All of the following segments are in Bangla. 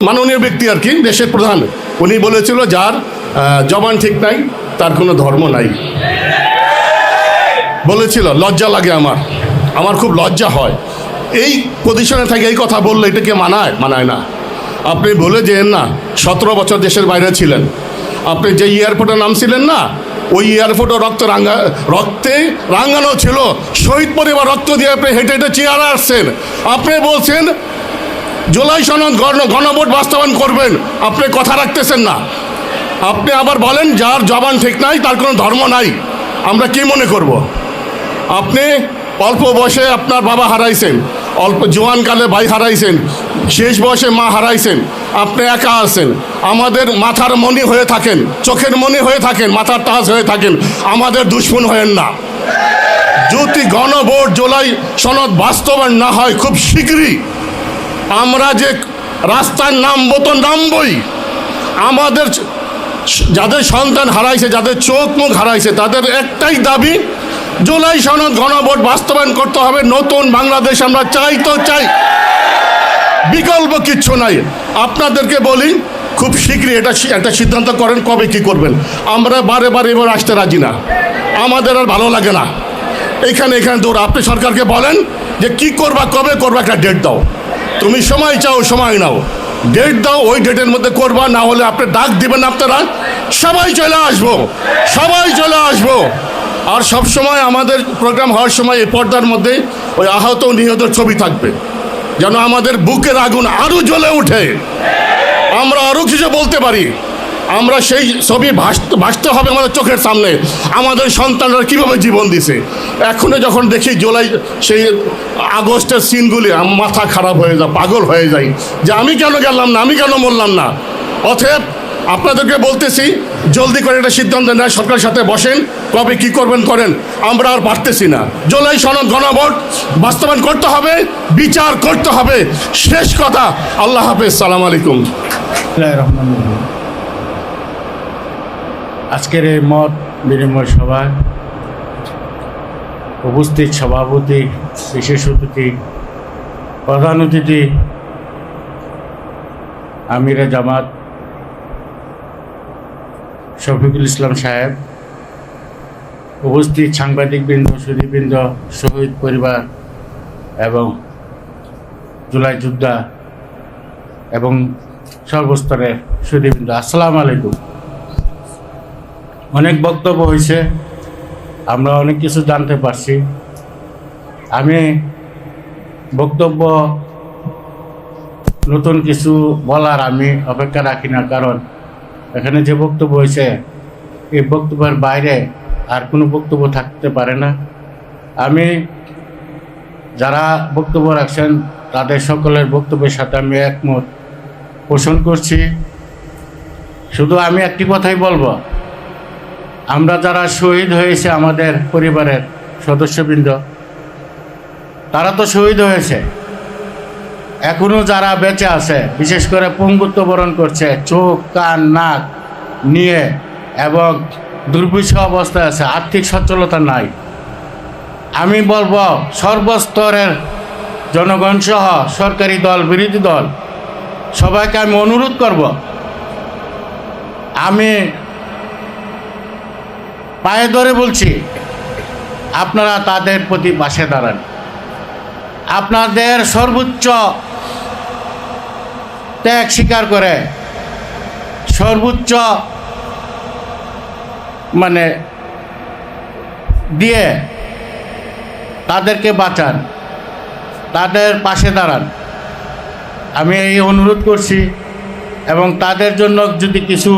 মাননীয় ব্যক্তি আর কি, দেশের প্রধান, উনি বলেছিল যার জবান ঠিক নাই তার কোনো ধর্ম নাই। বলেছিল, লজ্জা লাগে আমার খুব লজ্জা হয় এই পজিশনে থেকে এই কথা বললে। এটাকে মানায় না। আপনি বলে যেন না 17 বছর দেশের বাইরে ছিলেন, আপনি যে এয়ারপোর্টে নামছিলেন না, ওই এয়ারপোর্টও রক্তে রাঙানো ছিল। শহীদ পরিবার রক্ত দিয়ে আপনি হেঁটে হেঁটে চেয়ারে আসছেন। আপনি বলছেন জুলাই সনদ গণভোট বাস্তবায়ন করবেন, আপনি কথা রাখতেছেন না। আপনি আবার বলেন যার জবান ঠিক নাই তার কোনো ধর্ম নাই। আমরা কি মনে করব? আপনি অল্প বয়সে আপনার বাবা হারাইছেন, অল্প জোয়ানকালে ভাই হারাইছেন, শেষ বয়সে মা হারাইছেন। আপনি একা আছেন, আমাদের মাথার মণি হয়ে থাকেন, চোখের মণি হয়ে থাকেন, মাথার তাজ হয়ে থাকেন, আমাদের দুশ্মন হয়েন না। যদি গণভোট জুলাই সনদ বাস্তবায়ন না হয় খুব শীঘ্রই আমরা যে রাস্তায় নামবো তো নামবই। আমাদের যাদের সন্তান হারাইছে, যাদের চোখ মুখ হারাইছে, তাদের একটাই দাবি জুলাই সনদ গণভোট বাস্তবায়ন করতে হবে। নতুন বাংলাদেশ আমরা চাই তো চাই, বিকল্প কিচ্ছু নাই। আপনাদেরকে বলি খুব শীঘ্রই এটা একটা সিদ্ধান্ত করেন কবে কি করবেন। আমরা বারে বারে এবার আসতে রাজি না, আমাদের আর ভালো লাগে না এখানে দৌড়। আপনি সরকারকে বলেন যে কি করবা, কবে করবা, একটা ডেট দাও। তুমি সময় চাও, সময় নাও, ডেট দাও, ওই ডেটের মধ্যে করবা। না হলে আপনি ডাক দিবেন, আপনারা সবাই চলে আসবো। আর সব সময় আমাদের প্রোগ্রাম হওয়ার সময় এই পর্দার মধ্যে ওই আহত নিহতের ছবি থাকবে, যেন আমাদের বুকের আগুন আরও জ্বলে ওঠে, আমরা আরও কিছু বলতে পারি। আমরা সেই ছবি ভাসতে হবে আমাদের চোখের সামনে, আমাদের সন্তানরা কীভাবে জীবন দিছে। এখনও যখন দেখি জুলাই সেই আগস্টের সিনগুলি, মাথা খারাপ হয়ে যায়, পাগল হয়ে যায় যে আমি কেন গেলাম না, আমি কেন মরলাম না। অতএব আপনাদেরকে বলতেছি জলদি করে একটা সিদ্ধান্ত নেয়, সরকারের সাথে বসেন, কবে কি করবেন করেন। আমরা আর পারতেছি না। জুলাই সনদ গণভোট বাস্তবায়ন করতে হবে, বিচার করতে হবে। শেষ কথা, আল্লাহ হাফেজ, সালাম আলাইকুম। আজকের এই মত বিনিময় সভায় উপস্থিত সভাপতি, বিশেষ অতিথি, প্রধান অতিথি, আমিরে জামাত শফিকুল ইসলাম সাহেব, উপস্থিত সাংবাদিকবৃন্দ, সুধীবৃন্দ, শহীদ পরিবার এবং জুলাই যোদ্ধা এবং সর্বস্তরের সুধীবৃন্দ, আসসালামু আলাইকুম। অনেক বক্তব্য হয়েছে, আমরা অনেক কিছু জানতে পারছি। আমি বক্তব্য নতুন কিছু বলার আমি অপেক্ষা রাখি না, কারণ এখানে যে বক্তব্য হয়েছে এই বক্তব্যের বাইরে আর কোনো বক্তব্য থাকতে পারে না। আমি যারা বক্তব্য রাখছেন তাদের সকলের বক্তব্যের সাথে আমি একমত পোষণ করছি। শুধু আমি একটি কথাই বলবো, আমরা যারা শহীদ হয়েছে, আমাদের পরিবারের সদস্যবৃন্দ, তারা তো শহীদ হয়েছে, এখনও যারা বেঁচে আছে, বিশেষ করে পঙ্গুত্ব বরণ করছে, চোখ কান নাক নিয়ে এবং দুর্বিষহ অবস্থায় আছে, আর্থিক সচ্ছলতা নাই, আমি বলবো সর্বস্তরের জনগণ সহ সরকারি দল, বিরোধী দল, সবাইকে আমি অনুরোধ করব, আমি পায়ে ধরে বলছি, আপনারা তাদের প্রতি পাশে দাঁড়ান। আপনাদের সর্বোচ্চ ত্যাগ স্বীকার করে সর্বোচ্চ দিয়ে তাদেরকে বাঁচান, তাদের পাশে দাঁড়ান। আমি এই অনুরোধ করছি এবং তাদের জন্য যদি কিছু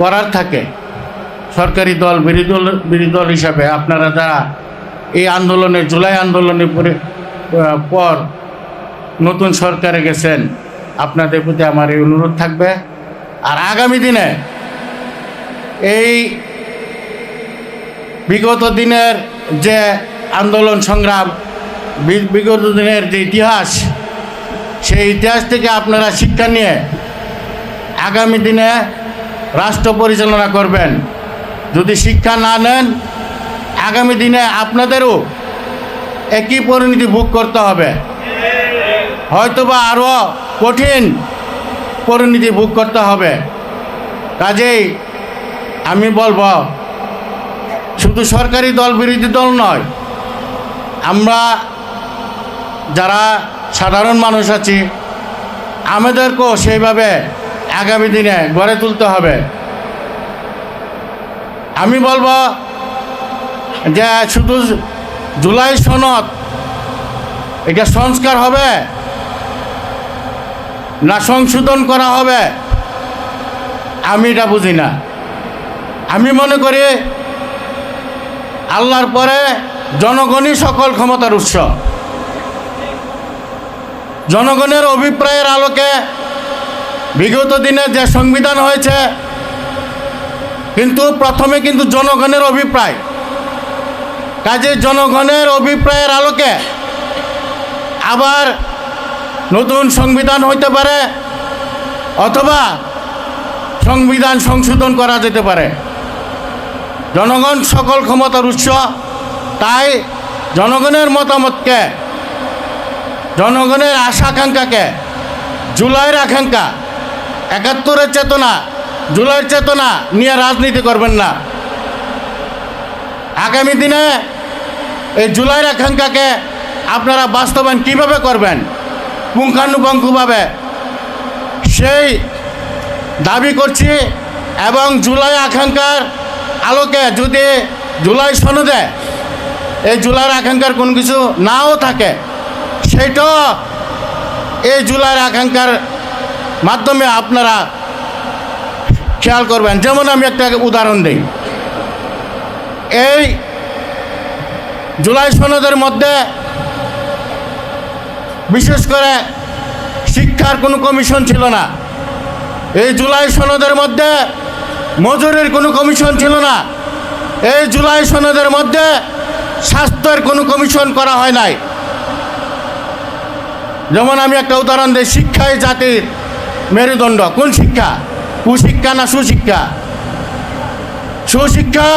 করার থাকে, সরকারি দল, বিরোধী দল হিসাবে আপনারা যারা এই আন্দোলনে, জুলাই আন্দোলনের পর নতুন সরকারে গেছেন, আপনাদের প্রতি আমার এই অনুরোধ থাকবে। আর আগামী দিনে এই বিগত দিনের যে আন্দোলন সংগ্রাম, বিগত দিনের যে ইতিহাস, সেই ইতিহাস থেকে আপনারা শিক্ষা নিয়ে আগামী দিনে রাষ্ট্র পরিচালনা করবেন। যদি শিক্ষা না নেন, আগামী দিনে আপনাদেরও একই পরিণতি ভোগ করতে হবে। হয়তোবা আরও কঠিন পরিণতি ভোগ করতে হবে। কাজেই আমি বলবো, শুধু সরকারি দল বিরোধী দল নয়, আমরা যারা সাধারণ মানুষ আছি আমাদেরকেও সেইভাবে আগামী দিনে গড়ে তুলতে হবে। আমি বলবো যে শুধু জুলাই সনদ এটা সংস্কার হবে না সংশোধন করা হবে, আমি এটা বুঝি না। আমি মনে করি আল্লাহর পরে জনগণই সকল ক্ষমতার উৎস। জনগণের অভিপ্রায়ের আলোকে বিগত দিনে যে সংবিধান হয়েছে, কিন্তু প্রথমে কিন্তু জনগণের অভিপ্রায়, কাজে জনগণের অভিপ্রায়ের আলোকে আবার নতুন সংবিধান হইতে পারে অথবা সংবিধান সংশোধন করা যেতে পারে। জনগণ সকল ক্ষমতার উৎস, তাই জনগণের মতামতকে, জনগণের আশা আকাঙ্ক্ষাকে, জুলাইয়ের আকাঙ্ক্ষা, ৭১-এর চেতনা, জুলাইয়ের চেতনা নিয়ে রাজনীতি করবেন না। আগামী দিনে এই জুলাইয়ের আকাঙ্ক্ষাকে আপনারা বাস্তবায়ন কীভাবে করবেন পুঙ্খানুপুঙ্খভাবে সেই দাবি করছি। এবং জুলাই আকাঙ্ক্ষার আলোকে যদি জুলাই সনদে এই জুলাইয়ের আকাঙ্ক্ষার কোনো কিছু নাও থাকে, সেটাও এই জুলাইয়ের আকাঙ্ক্ষার মাধ্যমে আপনারা খেয়াল করবেন। যেমন আমি একটা উদাহরণ দিই, এই জুলাই সনদের মধ্যে বিশেষ করে শিক্ষার কোনো কমিশন ছিল না। এই জুলাই সনদের মধ্যে মজুরির কোনো কমিশন ছিল না। এই জুলাই সনদের মধ্যে স্বাস্থ্যের কোনো কমিশন করা হয় নাই। যেমন আমি একটা উদাহরণ দিই, শিক্ষাই জাতির মেরুদণ্ড। কোন শিক্ষা? কুশিক্ষা না সুশিক্ষা? সুশিক্ষা,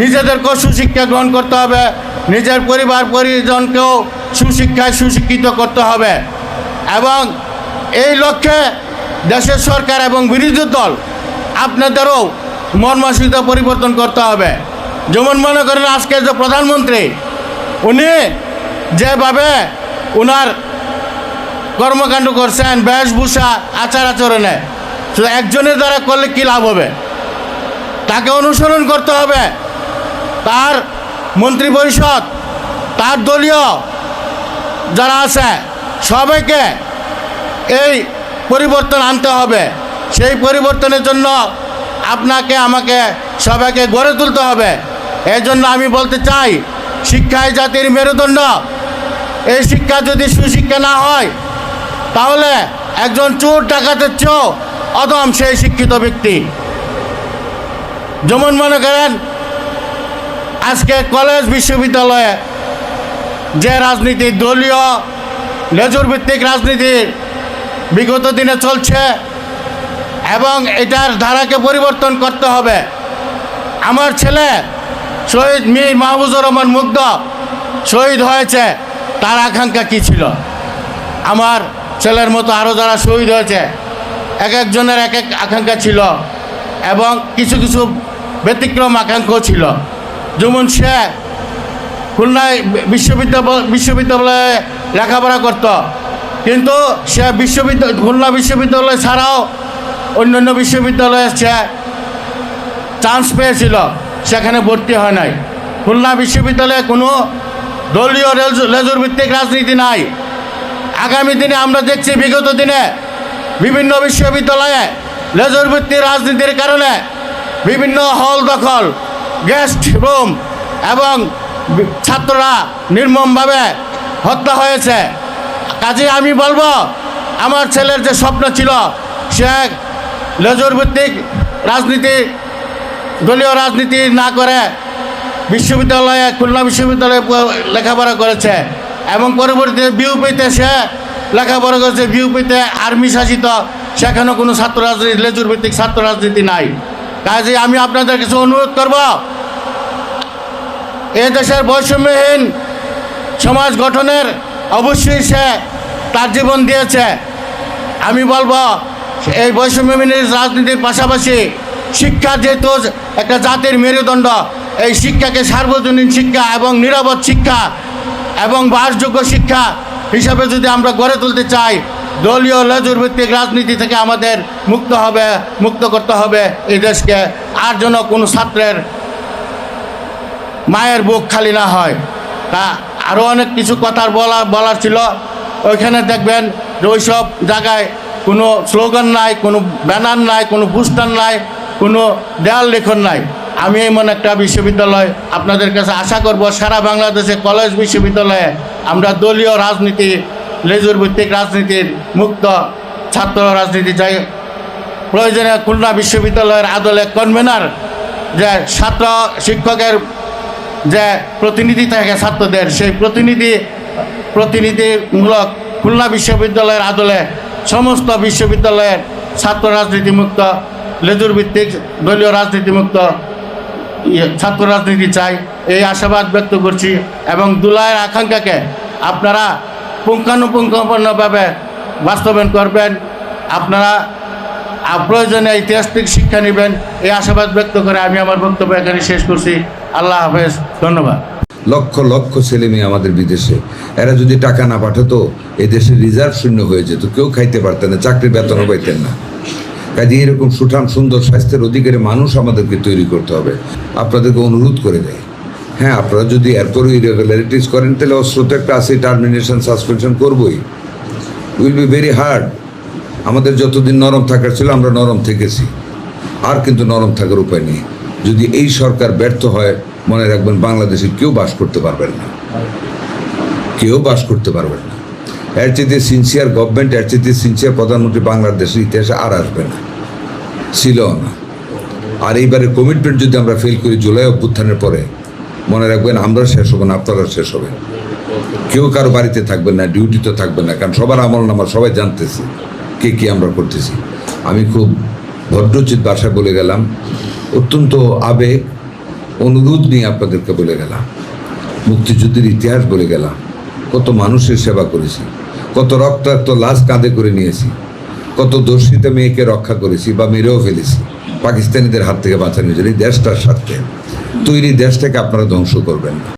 নিজেদেরকেও সুশিক্ষা গ্রহণ করতে হবে, নিজের পরিবার পরিজনকেও সুশিক্ষায় সুশিক্ষিত করতে হবে। এবং এই লক্ষ্যে দেশের সরকার এবং বিরোধী দল আপনাদেরও মন-মানসিকতা পরিবর্তন করতে হবে। যেমন মনে করেন আজকে যে প্রধানমন্ত্রী, উনি যেভাবে ওনার কর্মকাণ্ড করছেন, বেশভূষা, আচার আচরণে, শুধু একজনের দ্বারা করলে কী লাভ হবে? তাকে অনুসরণ করতে হবে। তার মন্ত্রিপরিষদ, তার দলীয় যারা আছে সবাইকে এই পরিবর্তন আনতে হবে। সেই পরিবর্তনের জন্য আপনাকে আমাকে সবাইকে গড়ে তুলতে হবে। এই জন্য আমি বলতে চাই, শিক্ষাই জাতির মেরুদণ্ড। এই শিক্ষা যদি সুশিক্ষা না হয়, তাহলে একজন চোর ডাকাতের চেয়েও অদম সেই শিক্ষিত ব্যক্তি। যেমন মনে করেন আজকে কলেজ বিশ্ববিদ্যালয়ে যে রাজনীতি, দলীয় লেজুর ভিত্তিক রাজনীতি বিগত দিনে চলছে এবং এটার ধারাকে পরিবর্তন করতে হবে। আমার ছেলে শহীদ মীর মাহফুজুর রহমান মুগ্ধ শহীদ হয়েছে, তার আকাঙ্ক্ষা কী ছিল? আমার ছেলের মতো আরও যারা শহীদ হয়েছে, এক একজনের এক এক আকাঙ্ক্ষা ছিল এবং কিছু কিছু ব্যতিক্রম আকাঙ্ক্ষাও ছিল। যেমন সে খুলনায় বিশ্ববিদ্যালয়ে লেখাপড়া করত, কিন্তু সে খুলনা বিশ্ববিদ্যালয় ছাড়াও অন্যান্য বিশ্ববিদ্যালয়ে সে চান্স পেয়েছিল, সেখানে ভর্তি হয় নাই। খুলনা বিশ্ববিদ্যালয়ে কোনো দলীয় লেজুর ভিত্তিক রাজনীতি নাই। আগামী দিনে আমরা দেখছি বিগত দিনে বিভিন্ন বিশ্ববিদ্যালয়ে লেজুর ভিত্তিক রাজনীতির কারণে বিভিন্ন হল দখল, গেস্ট রুম এবং ছাত্ররা নির্মমভাবে হত্যা হয়েছে। কাজে আমি বলবো, আমার ছেলের যে স্বপ্ন ছিল সে লেজুর ভিত্তিক রাজনীতি, দলীয় রাজনীতি না করে বিশ্ববিদ্যালয়ে, খুলনা বিশ্ববিদ্যালয়ে লেখাপড়া করেছে এবং পরবর্তীতে বিউপিতে সে লেখাপড়া করেছে। বিউপিতে আর্মি শাসিত, সেখানেও কোনো ছাত্র রাজনীতি, লেজুর ভিত্তিক ছাত্র রাজনীতি নাই। কাজে আমি আপনাদের কিছু অনুরোধ করব, এ দেশের বৈষম্যহীন সমাজ গঠনের অবশ্যই সে তার জীবন দিয়েছে। আমি বলবো এই বৈষম্যহীন রাজনীতির পাশাপাশি শিক্ষা যেহেতু একটা জাতির মেরুদণ্ড, এই শিক্ষাকে সার্বজনীন শিক্ষা এবং নিরাপদ শিক্ষা এবং বাসযোগ্য শিক্ষা হিসাবে যদি আমরা গড়ে তুলতে চাই, দলীয় লেজুর ভিত্তিক রাজনীতি থেকে আমাদের মুক্ত করতে হবে এই দেশকে। আর যেন কোনো ছাত্রের মায়ের বুক খালি না হয়। তা আরও অনেক কিছু কথার বলার ছিল। ওইখানে দেখবেন যে ওইসব জায়গায় কোনো স্লোগান নাই, কোনো ব্যানার নাই, কোনো পোস্টার নাই, কোনো দেয়াল লেখন নাই। আমি এমন একটা বিশ্ববিদ্যালয় আপনাদের কাছে আশা করব, সারা বাংলাদেশে কলেজ বিশ্ববিদ্যালয়ে আমরা দলীয় রাজনীতি, লেজুর ভিত্তিক রাজনীতির মুক্ত ছাত্র রাজনীতি চাই। প্রয়োজনে খুলনা বিশ্ববিদ্যালয়ের আদলে কনভেনার যে ছাত্র শিক্ষকের যে প্রতিনিধি থাকে ছাত্রদের, সেই প্রতিনিধিমূলক খুলনা বিশ্ববিদ্যালয়ের আদলে সমস্ত বিশ্ববিদ্যালয়ের ছাত্র রাজনীতিমুক্ত, লেজুর ভিত্তিক দলীয় রাজনীতিমুক্ত ছাত্র রাজনীতি চাই, এই আশাবাদ ব্যক্ত করছি। এবং দুলায়ের আকাঙ্ক্ষাকে আপনারা পুঙ্খানুপুঙ্খভাবে বাস্তবায়ন করবেন, আপনারা প্রয়োজনে ঐতিহাসিক শিক্ষা নেবেন, এই আশাবাদ ব্যক্ত করে আমি আমার বক্তব্য এখানে শেষ করছি। আল্লাহ হাফেজ, ধন্যবাদ। লক্ষ লক্ষ ছেলে মেয়ে আমাদের বিদেশে, এরা যদি টাকা না পাঠাতো এই দেশের রিজার্ভ শূন্য হয়ে যেত, কেউ খাইতে পারতেন না, চাকরির বেতনও পাইতেন না। কাজে এরকম সুঠাম সুন্দর স্বাস্থ্যের অধিকারী মানুষ আমাদেরকে তৈরি করতে হবে। আপনাদেরকে অনুরোধ করে দেয়, হ্যাঁ আপনারা যদি এরপরও ইরেগুলারিটিস করেন তাহলে অস্ত্র তো একটা আছে, টার্মিনেশন সাসপেনশন করবই, উইল বি ভেরি হার্ড। আমাদের যতদিন নরম থাকার ছিল আমরা নরম থেকেছি, আর কিন্তু নরম থাকার উপায় নেই। যদি এই সরকার ব্যর্থ হয়, মনে রাখবেন বাংলাদেশে কেউ বাস করতে পারবেন না, কেউ বাস করতে পারবেন না। এর চেয়ে সিনসিয়ার গভর্নমেন্ট, এর চেয়ে সিনসিয়ার প্রধানমন্ত্রী বাংলাদেশের ইতিহাসে আর আসবে না, ছিলও না। আর এইবারের কমিটমেন্ট যদি আমরা ফেল করি জুলাই অভ্যুত্থানের পরে, মনে রাখবেন আমরা শেষ হব না, আপনারা শেষ হবে। কেউ কারো বাড়িতে থাকবেন না, ডিউটিতে থাকবেন না, কারণ সবার আমল নামা সবাই জানতেছে কে কী আমরা করতেছি। আমি খুব ভদ্রোচিত ভাষায় বলে গেলাম, অত্যন্ত আবেগ অনুরোধ নিয়ে আপনাদেরকে বলে গেলাম, মুক্তিযুদ্ধের ইতিহাস বলে গেলাম, কত মানুষের সেবা করেছি, কত রক্তাক্ত লাশ কাঁধে করে নিয়েছি, কত দর্শিত মেয়েকে রক্ষা করেছি বা মেরেও ফেলেছি পাকিস্তানিদের হাত থেকে বাঁচানোর জন্য। এই দেশটার স্বার্থে তৈরি দেশটাকে আপনারা ধ্বংস করবেন না।